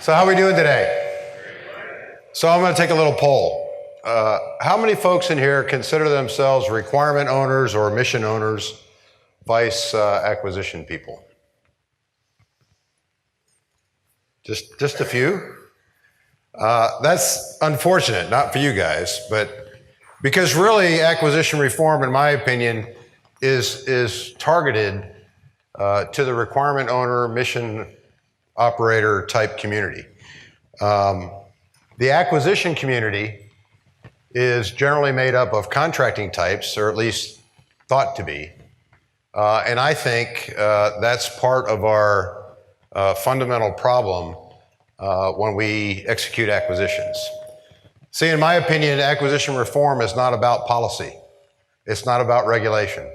So how are we doing today? So I'm going to take a little poll. How many folks in here consider themselves requirement owners or mission owners, vice acquisition people? Just a few? That's unfortunate, not for you guys, but because really acquisition reform, in my opinion, is targeted to the requirement owner, mission operator type community. The acquisition community is generally made up of contracting types, or at least thought to be. And I think that's part of our fundamental problem when we execute acquisitions. See, in my opinion, acquisition reform is not about policy. It's not about regulation.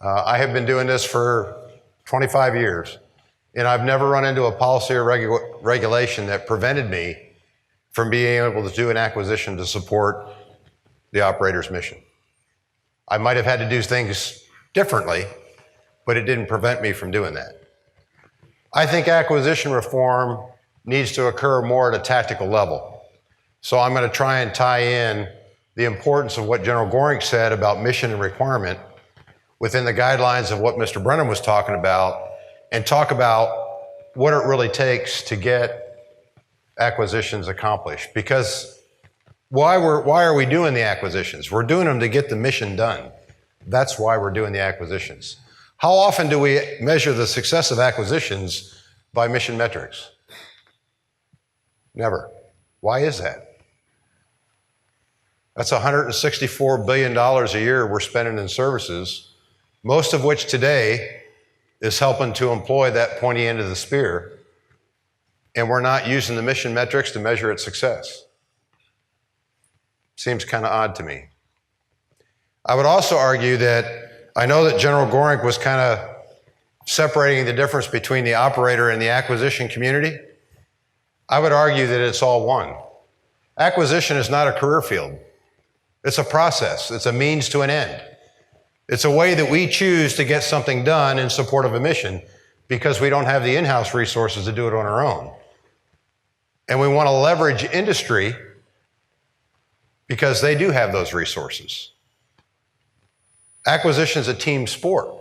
I have been doing this for 25 years, and I've never run into a policy or regulation that prevented me from being able to do an acquisition to support the operator's mission. I might have had to do things differently, but it didn't prevent me from doing that. I think acquisition reform needs to occur more at a tactical level. So I'm going to try and tie in the importance of what General Goring said about mission and requirement within the guidelines of what Mr. Brennan was talking about, and talk about what it really takes to get acquisitions accomplished. Because why are we doing the acquisitions? We're doing them to get the mission done. That's why we're doing the acquisitions. How often do we measure the success of acquisitions by mission metrics? Never. Why is that? That's $164 billion a year we're spending in services, most of which today is helping to employ that pointy end of the spear, and we're not using the mission metrics to measure its success. Seems kind of odd to me. I would also argue that I know that General Goring was kind of separating the difference between the operator and the acquisition community. I would argue that it's all one. Acquisition is not a career field. It's a process. It's a means to an end. It's a way that we choose to get something done in support of a mission because we don't have the in-house resources to do it on our own. And we want to leverage industry because they do have those resources. Acquisition is a team sport.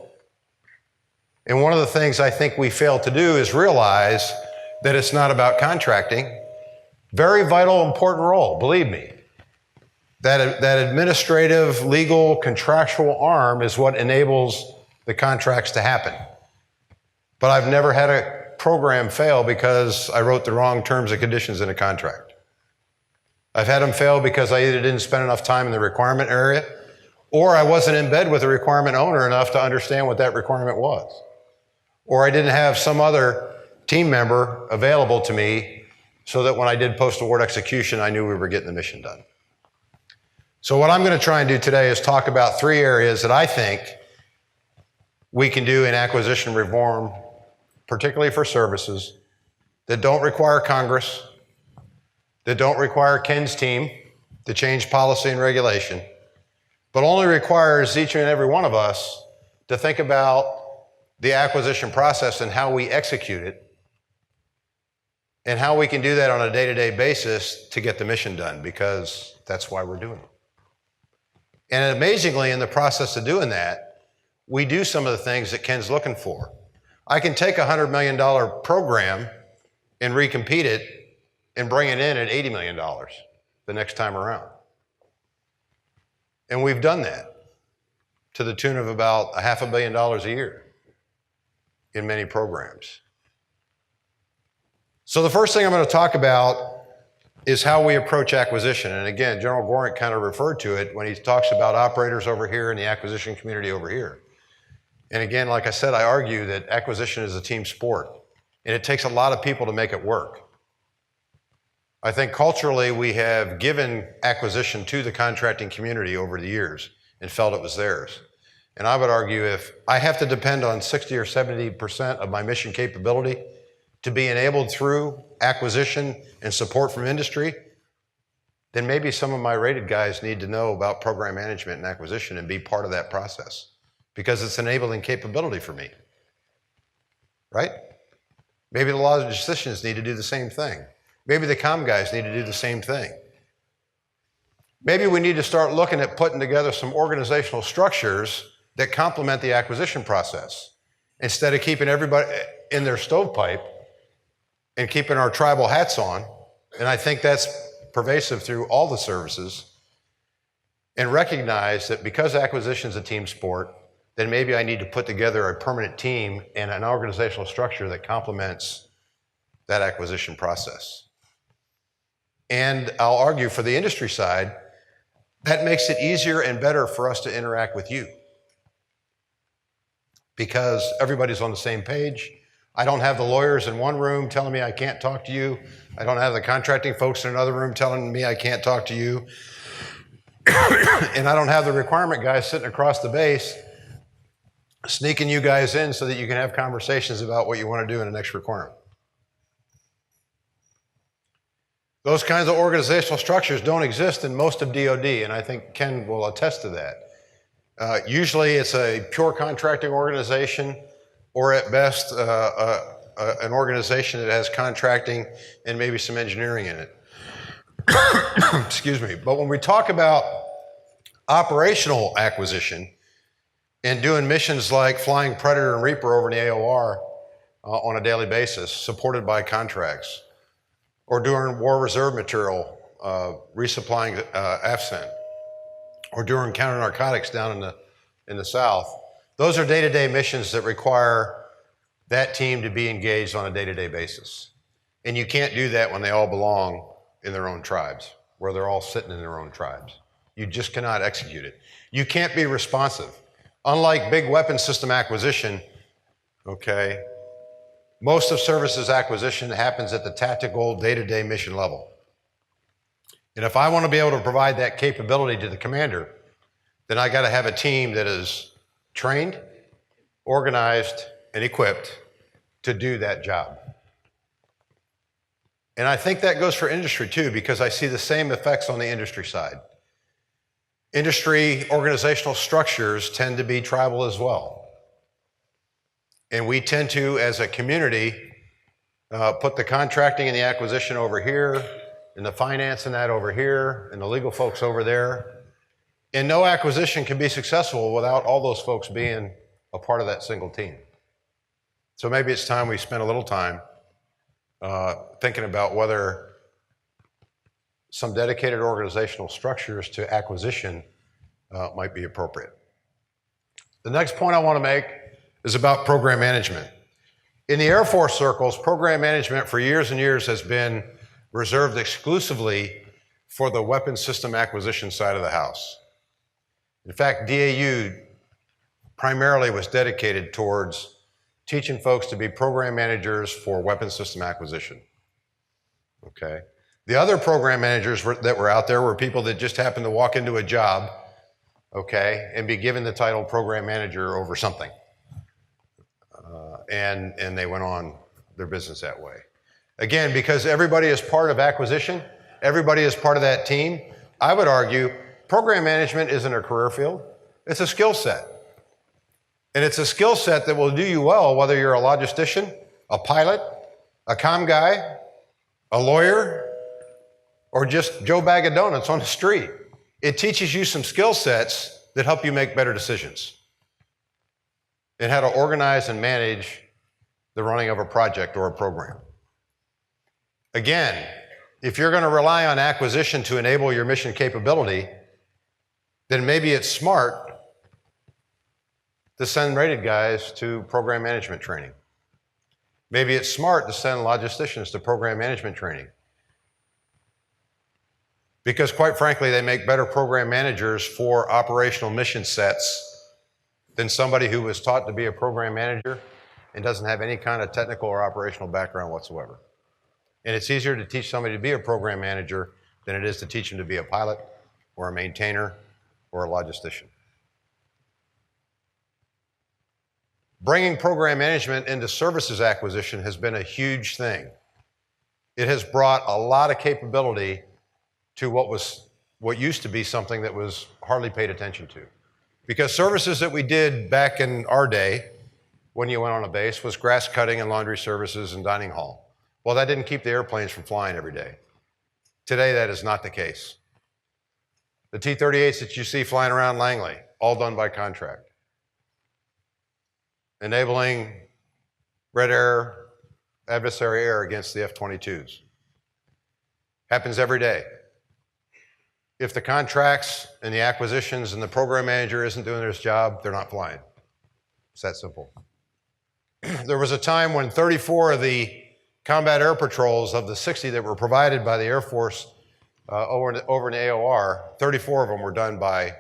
And one of the things I think we fail to do is realize that it's not about contracting. Very vital, important role, believe me. That administrative, legal, contractual arm is what enables the contracts to happen. But I've never had a program fail because I wrote the wrong terms and conditions in a contract. I've had them fail because I either didn't spend enough time in the requirement area, or I wasn't in bed with the requirement owner enough to understand what that requirement was. Or I didn't have some other team member available to me so that when I did post-award execution, I knew we were getting the mission done. So what I'm going to try and do today is talk about 3 areas that I think we can do in acquisition reform, particularly for services, that don't require Congress, that don't require Ken's team to change policy and regulation, but only requires each and every one of us to think about the acquisition process and how we execute it, and how we can do that on a day-to-day basis to get the mission done, because that's why we're doing it. And amazingly, in the process of doing that, we do some of the things that Ken's looking for. I can take a $100 million program and recompete it and bring it in at $80 million the next time around. And we've done that to the tune of about $500 million a year in many programs. So the first thing I'm going to talk about is how we approach acquisition. And again, General Goring kind of referred to it when he talks about operators over here and the acquisition community over here. And again, like I said, I argue that acquisition is a team sport, and it takes a lot of people to make it work. I think culturally we have given acquisition to the contracting community over the years and felt it was theirs. And I would argue if I have to depend on 60 or 70% of my mission capability to be enabled through acquisition and support from industry, then maybe some of my rated guys need to know about program management and acquisition and be part of that process, because it's enabling capability for me, right? Maybe the logisticians need to do the same thing. Maybe the comm guys need to do the same thing. Maybe we need to start looking at putting together some organizational structures that complement the acquisition process. Instead of keeping everybody in their stovepipe and keeping our tribal hats on, and I think that's pervasive through all the services, and recognize that because acquisition is a team sport, then maybe I need to put together a permanent team and an organizational structure that complements that acquisition process. And I'll argue for the industry side, that makes it easier and better for us to interact with you, because everybody's on the same page. I don't have the lawyers in one room telling me I can't talk to you. I don't have the contracting folks in another room telling me I can't talk to you. And I don't have the requirement guys sitting across the base sneaking you guys in so that you can have conversations about what you want to do in the next requirement. Those kinds of organizational structures don't exist in most of DoD, and I think Ken will attest to that. Usually it's a pure contracting organization, or at best an organization that has contracting and maybe some engineering in it. Excuse me. But when we talk about operational acquisition and doing missions like flying Predator and Reaper over in the AOR on a daily basis, supported by contracts, or doing war reserve material, resupplying AFCENT, or doing counter narcotics down in the South, those are day-to-day missions that require that team to be engaged on a day-to-day basis. And you can't do that when they all belong in their own tribes, where they're all sitting in their own tribes. You just cannot execute it. You can't be responsive. Unlike big weapon system acquisition, okay, most of services acquisition happens at the tactical day-to-day mission level. And if I want to be able to provide that capability to the commander, then I got to have a team that is trained, organized, and equipped to do that job. And I think that goes for industry too, because I see the same effects on the industry side. Industry organizational structures tend to be tribal as well. And we tend to, as a community, put the contracting and the acquisition over here, and the finance and that over here, and the legal folks over there. And no acquisition can be successful without all those folks being a part of that single team. So maybe it's time we spend a little time thinking about whether some dedicated organizational structures to acquisition might be appropriate. The next point I want to make is about program management. In the Air Force circles, program management for years and years has been reserved exclusively for the weapons system acquisition side of the house. In fact, DAU primarily was dedicated towards teaching folks to be program managers for weapons system acquisition. Okay. The other program managers that were out there were people that just happened to walk into a job, okay, and be given the title program manager over something. And they went on their business that way. Again, because everybody is part of acquisition, everybody is part of that team, I would argue program management isn't a career field, it's a skill set. And it's a skill set that will do you well whether you're a logistician, a pilot, a comm guy, a lawyer, or just Joe Bag of Donuts on the street. It teaches you some skill sets that help you make better decisions and how to organize and manage the running of a project or a program. Again, if you're going to rely on acquisition to enable your mission capability, then maybe it's smart to send rated guys to program management training. Maybe it's smart to send logisticians to program management training. Because quite frankly, they make better program managers for operational mission sets than somebody who was taught to be a program manager and doesn't have any kind of technical or operational background whatsoever. And it's easier to teach somebody to be a program manager than it is to teach them to be a pilot or a maintainer or a logistician. Bringing program management into services acquisition has been a huge thing. It has brought a lot of capability to what used to be something that was hardly paid attention to. Because services that we did back in our day, when you went on a base was grass cutting and laundry services and dining hall. Well, that didn't keep the airplanes from flying every day. Today, that is not the case. The T-38s that you see flying around Langley, all done by contract. Enabling red air, adversary air against the F-22s. Happens every day. If the contracts and the acquisitions and the program manager isn't doing his job, they're not flying. It's that simple. There was a time when 34 of the combat air patrols of the 60 that were provided by the Air Force over in the AOR, 34 of them were done by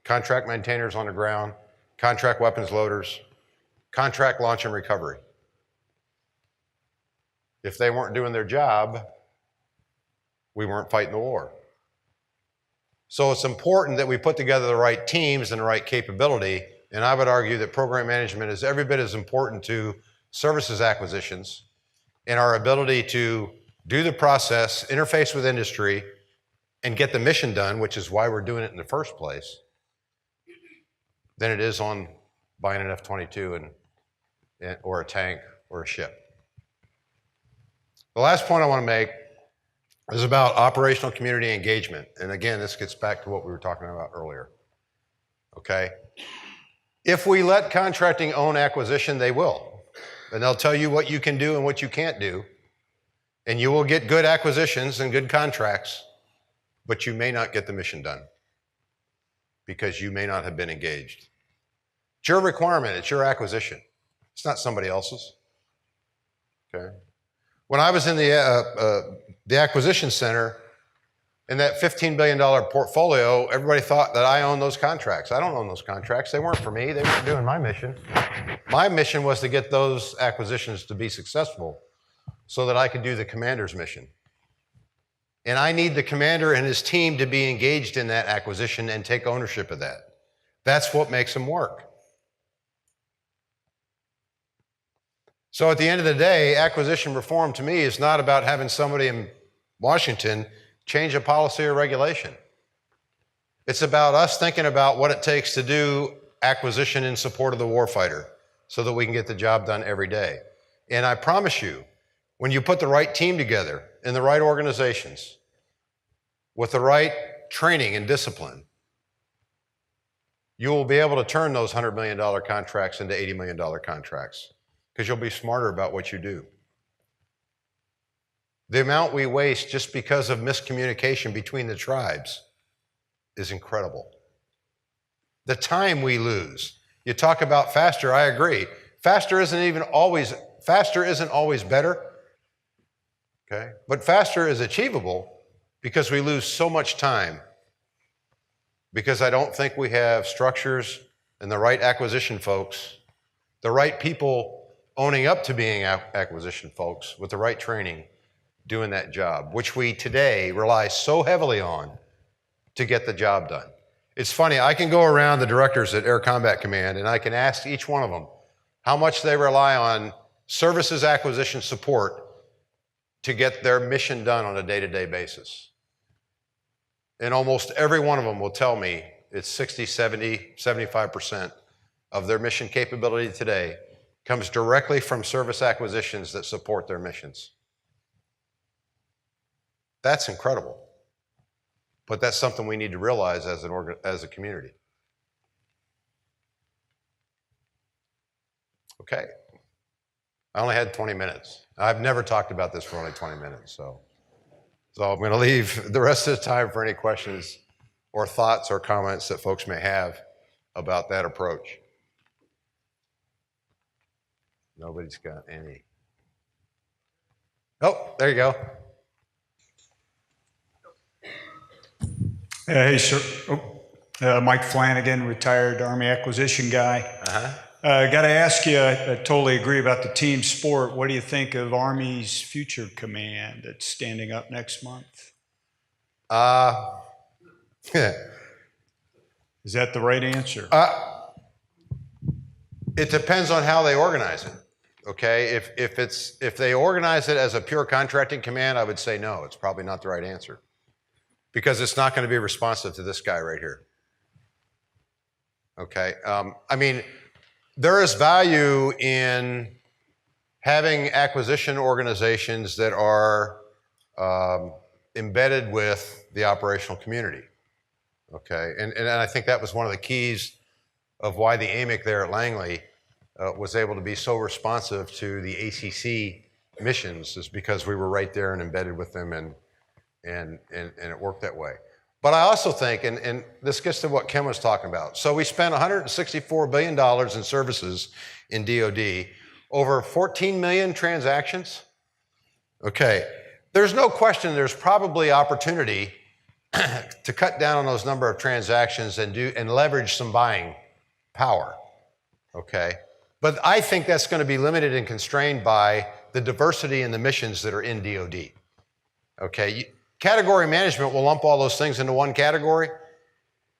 contract maintainers on the ground, contract weapons loaders, contract launch and recovery. If they weren't doing their job, we weren't fighting the war. So it's important that we put together the right teams and the right capability, and I would argue that program management is every bit as important to services acquisitions and our ability to do the process, interface with industry, and get the mission done, which is why we're doing it in the first place, than it is on buying an F-22 or a tank or a ship. The last point I want to make is about operational community engagement. And again, this gets back to what we were talking about earlier. Okay? If we let contracting own acquisition, they will. And they'll tell you what you can do and what you can't do. And you will get good acquisitions and good contracts, but you may not get the mission done because you may not have been engaged. It's your requirement, it's your acquisition. It's not somebody else's. Okay? When I was in the acquisition center, in that $15 billion portfolio, everybody thought that I owned those contracts. I don't own those contracts. They weren't for me. They weren't doing my mission. My mission was to get those acquisitions to be successful so that I could do the commander's mission. And I need the commander and his team to be engaged in that acquisition and take ownership of that. That's what makes them work. So at the end of the day, acquisition reform to me is not about having somebody in Washington change a policy or regulation. It's about us thinking about what it takes to do acquisition in support of the warfighter so that we can get the job done every day. And I promise you, when you put the right team together in the right organizations with the right training and discipline, you will be able to turn those $100 million contracts into $80 million contracts because you'll be smarter about what you do. The amount we waste just because of miscommunication between the tribes is incredible. The time we lose. You talk about faster, I agree. Faster isn't always better. Okay? But faster is achievable because we lose so much time. Because I don't think we have structures and the right acquisition folks, the right people owning up to being acquisition folks with the right training doing that job, which we today rely so heavily on to get the job done. It's funny, I can go around the directors at Air Combat Command and I can ask each one of them how much they rely on services acquisition support to get their mission done on a day-to-day basis. And almost every one of them will tell me it's 60, 70, 75% of their mission capability today comes directly from service acquisitions that support their missions. That's incredible. But that's something we need to realize as a community. Okay. I only had 20 minutes. I've never talked about this for only 20 minutes, so I'm going to leave the rest of the time for any questions or thoughts or comments that folks may have about that approach. Nobody's got any. Oh, there you go. Hey, sir. Mike Flanagan, retired Army acquisition guy. Got to ask you, I totally agree about the team sport. What do you think of Army's Future Command that's standing up next month? Is that the right answer? It depends on how they organize it. Okay, if they organize it as a pure contracting command, I would say no. It's probably not the right answer because it's not going to be responsive to this guy right here. Okay, I mean, there is value in having acquisition organizations that are embedded with the operational community. Okay, and I think that was one of the keys of why the AMIC there at Langley was able to be so responsive to the ACC missions, is because we were right there and embedded with them, and it worked that way. But I also think, and this gets to what Ken was talking about, so we spent $164 billion in services in DoD, over 14 million transactions. Okay, there's no question there's probably opportunity to cut down on those number of transactions and leverage some buying power, okay? But I think that's going to be limited and constrained by the diversity in the missions that are in DoD, okay? Category management will lump all those things into one category,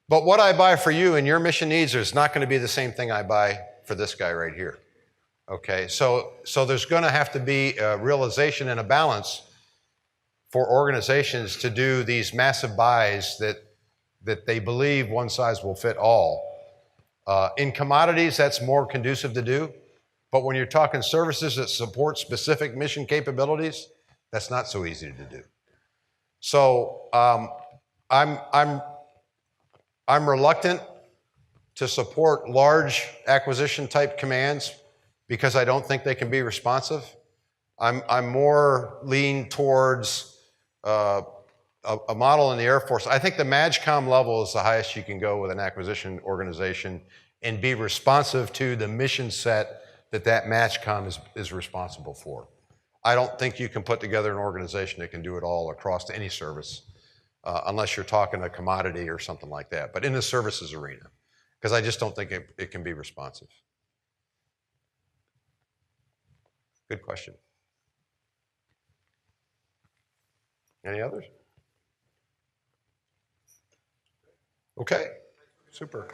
but what I buy for you and your mission needs is not going to be the same thing I buy for this guy right here, okay? So there's going to have to be a realization and a balance for organizations to do these massive buys that they believe one size will fit all. In commodities, that's more conducive to do, but when you're talking services that support specific mission capabilities, that's not so easy to do. So I'm reluctant to support large acquisition type commands because I don't think they can be responsive. I'm more lean towards a model in the Air Force. I think the MAGCOM level is the highest you can go with an acquisition organization and be responsive to the mission set that MAGCOM is responsible for. I don't think you can put together an organization that can do it all across any service unless you're talking a commodity or something like that, but in the services arena, because I just don't think it can be responsive. Good question. Any others? Okay, super.